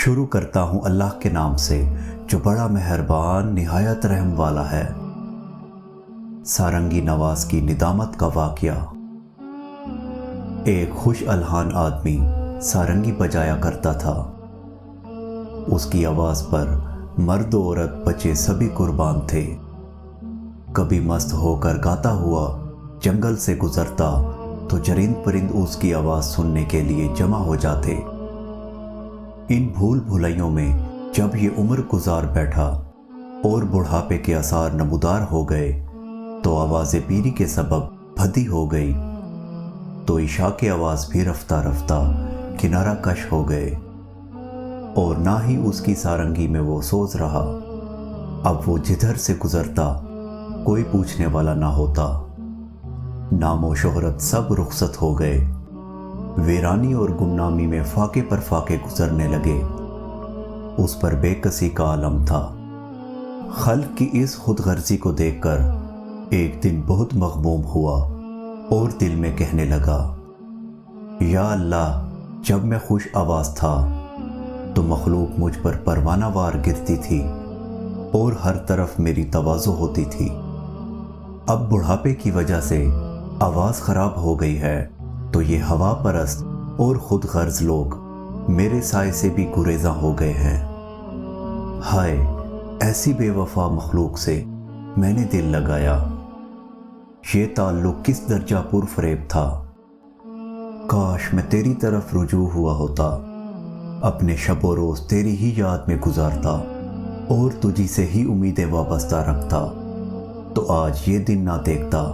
شروع کرتا ہوں اللہ کے نام سے جو بڑا مہربان نہایت رحم والا ہے۔ سارنگی نواز کی ندامت کا واقعہ۔ ایک خوش الحان آدمی سارنگی بجایا کرتا تھا۔ اس کی آواز پر مرد و عورت بچے سبھی قربان تھے۔ کبھی مست ہو کر گاتا ہوا جنگل سے گزرتا تو چرند پرند اس کی آواز سننے کے لیے جمع ہو جاتے۔ ان بھول بھلائیوں میں جب یہ عمر گزار بیٹھا اور بڑھاپے کے آثار نمودار ہو گئے تو آواز پیری کے سبب بھدی ہو گئی، تو عشاء کی آواز بھی رفتہ رفتہ کنارہ کش ہو گئے، اور نہ ہی اس کی سارنگی میں وہ سوز رہا۔ اب وہ جدھر سے گزرتا کوئی پوچھنے والا نہ ہوتا۔ نام و شہرت سب رخصت ہو گئے، ویرانی اور گمنامی میں فاقے پر فاقے گزرنے لگے۔ اس پر بے کسی کا عالم تھا۔ خلق کی اس خود غرضی کو دیکھ کر ایک دن بہت مغموم ہوا اور دل میں کہنے لگا، یا اللہ، جب میں خوش آواز تھا تو مخلوق مجھ پر پروانہ وار گرتی تھی اور ہر طرف میری تواضع ہوتی تھی۔ اب بڑھاپے کی وجہ سے آواز خراب ہو گئی ہے تو یہ ہوا پرست اور خود غرض لوگ میرے سائے سے بھی گریزاں ہو گئے ہیں۔ ہائے، ایسی بے وفا مخلوق سے میں نے دل لگایا۔ یہ تعلق کس درجہ پر فریب تھا۔ کاش میں تیری طرف رجوع ہوا ہوتا، اپنے شب و روز تیری ہی یاد میں گزارتا اور تجھی سے ہی امیدیں وابستہ رکھتا تو آج یہ دن نہ دیکھتا۔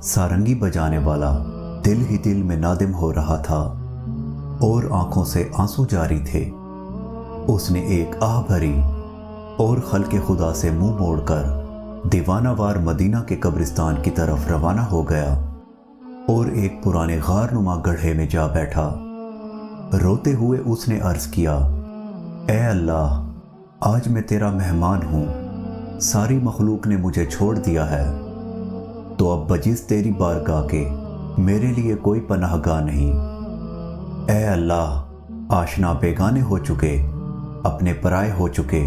سارنگی بجانے والا دل ہی دل میں نادم ہو رہا تھا اور آنکھوں سے آنسو جاری تھے۔ اس نے ایک آہ بھری اور خلق خدا سے منہ موڑ کر دیوانہ وار مدینہ کے قبرستان کی طرف روانہ ہو گیا اور ایک پرانے غار نما گڑھے میں جا بیٹھا۔ روتے ہوئے اس نے عرض کیا، اے اللہ، آج میں تیرا مہمان ہوں، ساری مخلوق نے مجھے چھوڑ دیا ہے، تو اب بجز تیری بارگاہ کے میرے لیے کوئی پناہ گاہ نہیں۔ اے اللہ، آشنا بیگانے ہو چکے، اپنے پرائے ہو چکے،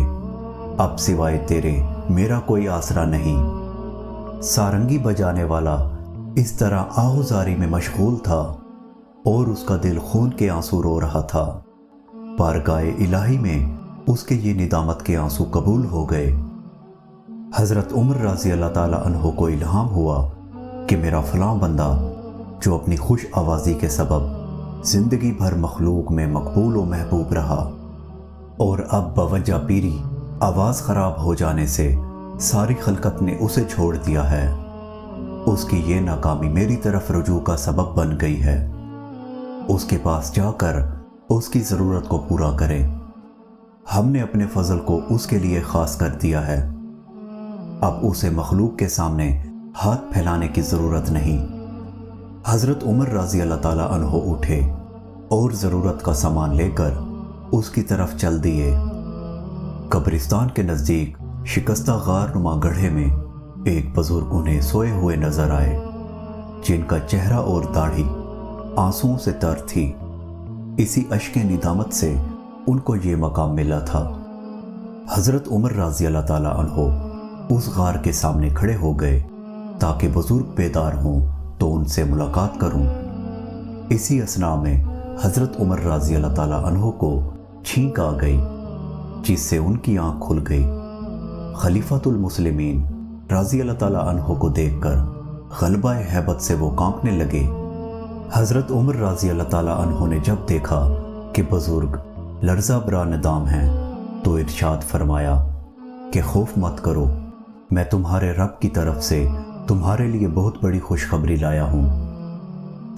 اب سوائے تیرے میرا کوئی آسرا نہیں۔ سارنگی بجانے والا اس طرح آہوزاری میں مشغول تھا اور اس کا دل خون کے آنسو رو رہا تھا۔ بارگاہ الہی میں اس کے یہ ندامت کے آنسو قبول ہو گئے۔ حضرت عمر رضی اللہ تعالی عنہ کو الہام ہوا کہ میرا فلاں بندہ جو اپنی خوش آوازی کے سبب زندگی بھر مخلوق میں مقبول و محبوب رہا اور اب بوجہ پیری آواز خراب ہو جانے سے ساری خلقت نے اسے چھوڑ دیا ہے، اس کی یہ ناکامی میری طرف رجوع کا سبب بن گئی ہے۔ اس کے پاس جا کر اس کی ضرورت کو پورا کرے۔ ہم نے اپنے فضل کو اس کے لیے خاص کر دیا ہے، اب اسے مخلوق کے سامنے ہاتھ پھیلانے کی ضرورت نہیں۔ حضرت عمر رضی اللہ تعالیٰ عنہ اٹھے اور ضرورت کا سامان لے کر اس کی طرف چل دیے۔ قبرستان کے نزدیک شکستہ غار نما گڑھے میں ایک بزرگ انہیں سوئے ہوئے نظر آئے، جن کا چہرہ اور داڑھی آنسوؤں سے تر تھی۔ اسی اشک ندامت سے ان کو یہ مقام ملا تھا۔ حضرت عمر رضی اللہ تعالیٰ عنہ اس غار کے سامنے کھڑے ہو گئے تاکہ بزرگ بیدار ہوں تو ان سے ملاقات کروں۔ اسی اثناء میں حضرت عمر رضی اللہ تعالیٰ عنہ کو چھینک آ گئی، جس سے ان کی آنکھ کھل گئی۔ خلیفۃ المسلمین رضی اللہ تعالیٰ عنہ کو دیکھ کر غلبہ ہیبت سے وہ کانپنے لگے۔ حضرت عمر رضی اللہ تعالیٰ عنہ نے جب دیکھا کہ بزرگ لرزہ برا ندام ہیں تو ارشاد فرمایا کہ خوف مت کرو، میں تمہارے رب کی طرف سے تمہارے لیے بہت بڑی خوشخبری لایا ہوں۔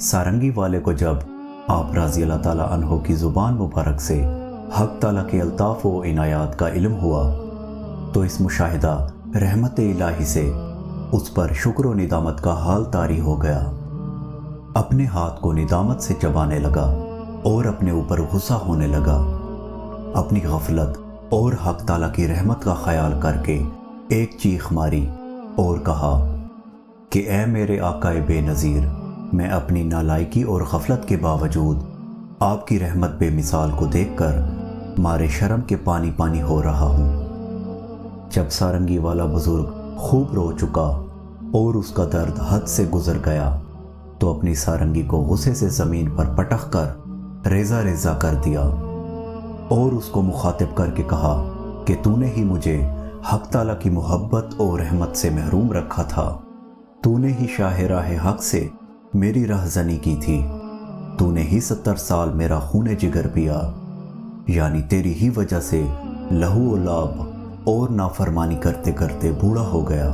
سارنگی والے کو جب آپ رضی اللہ تعالیٰ عنہ کی زبان مبارک سے حق تعالیٰ کے الطاف و عنایات کا علم ہوا تو اس مشاہدہ رحمت الہی سے اس پر شکر و ندامت کا حال طاری ہو گیا۔ اپنے ہاتھ کو ندامت سے چبانے لگا اور اپنے اوپر غصہ ہونے لگا۔ اپنی غفلت اور حق تعالیٰ کی رحمت کا خیال کر کے ایک چیخ ماری اور کہا کہ اے میرے آقا بے نظیر، میں اپنی نالائکی اور غفلت کے باوجود آپ کی رحمت بے مثال کو دیکھ کر مارے شرم کے پانی پانی ہو رہا ہوں۔ جب سارنگی والا بزرگ خوب رو چکا اور اس کا درد حد سے گزر گیا تو اپنی سارنگی کو غصے سے زمین پر پٹخ کر ریزہ ریزہ کر دیا اور اس کو مخاطب کر کے کہا کہ تو نے ہی مجھے حق تعالیٰ کی محبت اور رحمت سے محروم رکھا تھا، تو نے ہی شاہ راہ حق سے میری رہزنی کی تھی، تو نے ہی 70 سال میرا خون جگر پیا، یعنی تیری ہی وجہ سے لہو و لعب اور نافرمانی کرتے کرتے بوڑھا ہو گیا۔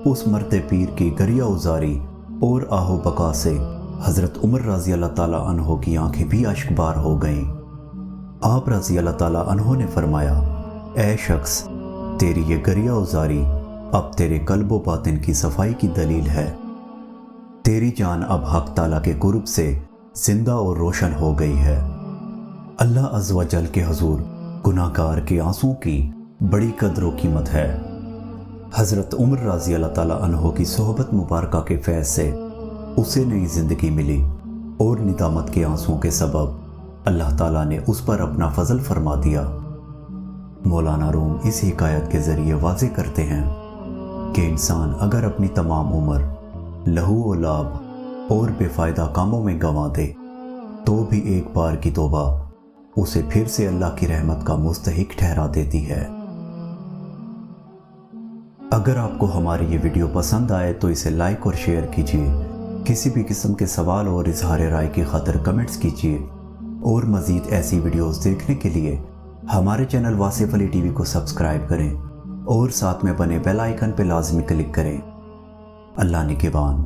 اس مرد پیر کی گریہ ازاری اور آہو بکا سے حضرت عمر رضی اللہ تعالیٰ عنہ کی آنکھیں بھی اشک بار ہو گئیں۔ آپ رضی اللہ تعالیٰ عنہ نے فرمایا، اے شخص، تیری یہ گریہ ازاری اب تیرے قلب و باطن کی صفائی کی دلیل ہے۔ تیری جان اب حق تعالیٰ کے قرب سے زندہ اور روشن ہو گئی ہے۔ اللہ عز و جل کے حضور گناہ گار کے آنسوں کی بڑی قدر و قیمت ہے۔ حضرت عمر رضی اللہ تعالیٰ عنہ کی صحبت مبارکہ کے فیض سے اسے نئی زندگی ملی اور ندامت کے آنسوں کے سبب اللہ تعالیٰ نے اس پر اپنا فضل فرما دیا۔ مولانا روم اس حکایت کے ذریعے واضح کرتے ہیں کہ انسان اگر اپنی تمام عمر لہو و لعب اور بے فائدہ کاموں میں گنوا دے تو بھی ایک بار کی توبہ اسے پھر سے اللہ کی رحمت کا مستحق ٹھہرا دیتی ہے۔ اگر آپ کو ہماری یہ ویڈیو پسند آئے تو اسے لائک اور شیئر کیجیے، کسی بھی قسم کے سوال اور اظہار رائے کی خاطر کمنٹس کیجیے، اور مزید ایسی ویڈیوز دیکھنے کے لیے ہمارے چینل واصف علی ٹی وی کو سبسکرائب کریں اور ساتھ میں بنے بیل آئیکن پہ لازمی کلک کریں۔ اللہ نگہبان۔